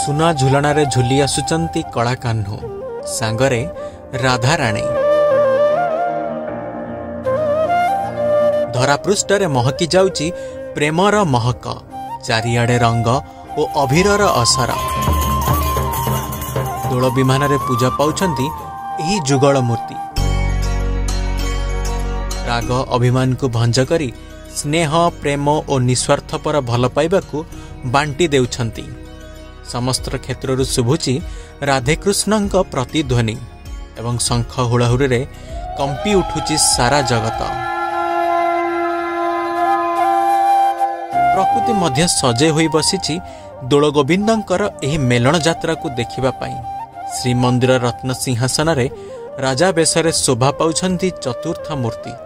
सुना झुलणारे झुली आसुचंती कला कान्हू सांगरे राधाराणी। धरापृष्ठरे महकी जाउची प्रेमर महक, चारिआडे रंग ओ अभिरर असर। दोल विमान रे पूजा पाउछंती एही जुगल मूर्ति। राग अभिमान को भंज करी स्नेह प्रेम और निस्वार्थपर भल पाइबाकू बांटी देउछंती। समस्त क्षेत्ररु शुभुची राधेकृष्णଙ୍କ प्रतिध्वनि एवं शंख हुलाहुरी रे कंपी उठुची सारा जगत। प्रकृति मध्य सजे होई बसिची दोल गोविंदंकर एही मेलन यात्रा को देखिबा पाई। श्रीमंदिर रत्न सिंहासन रे राजा बेशरे शोभा पाउछंती चतुर्थ मूर्ति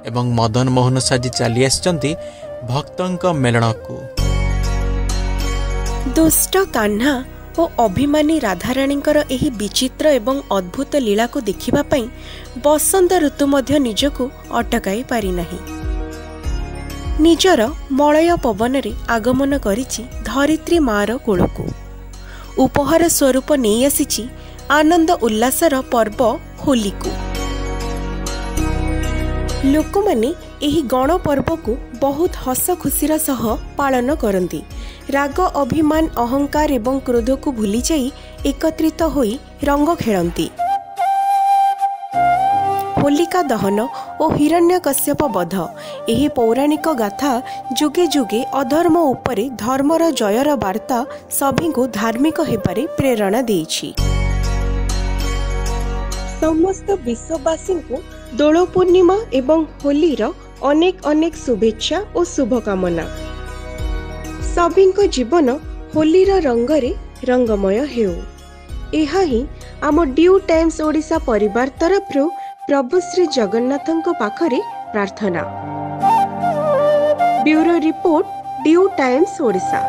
एवं मदन मोहन साजी चली आछंती भक्तंक मेलणकू। दुष्ट कान्हा और अभिमानी राधाराणींकर एही विचित्र एवं अद्भुत लीला को देखिबा पई बसंत ऋतु मध्य निजको अटकाई पारि नाही। निजर मलय पवन रे आगमन करिछि धरित्री मार कोलको। उपहार स्वरूप नहीं आसीछि आनंद उल्लासर पर्व होली को। लोक माने एही गण पर्व को बहुत हस खुशीर सह पालन करती। राग अभिमान अहंकार एवं क्रोध को भूली जाई एकत्रित होई रंग खेलती। होलिका दहन और हिरण्यकश्यप वध एही पौराणिक गाथा जुगे जुगे अधर्म उपरे धर्मर जयर वार्ता सभी को धार्मिक हेबारे प्रेरणा देइछि। समस्त विश्ववासी को दोल पूर्णिमा एवं होलीर अनेक अनेक शुभेच्छा और शुभकामना। सभी जीवन होलीर रंगरे रंगमय हेउ। एहा ही आम ड्यू टाइम्स ओडिशा परिवार तरफ प्रभु श्री जगन्नाथଙ୍କ पाखरे प्रार्थना। Bureau report due times Odisha.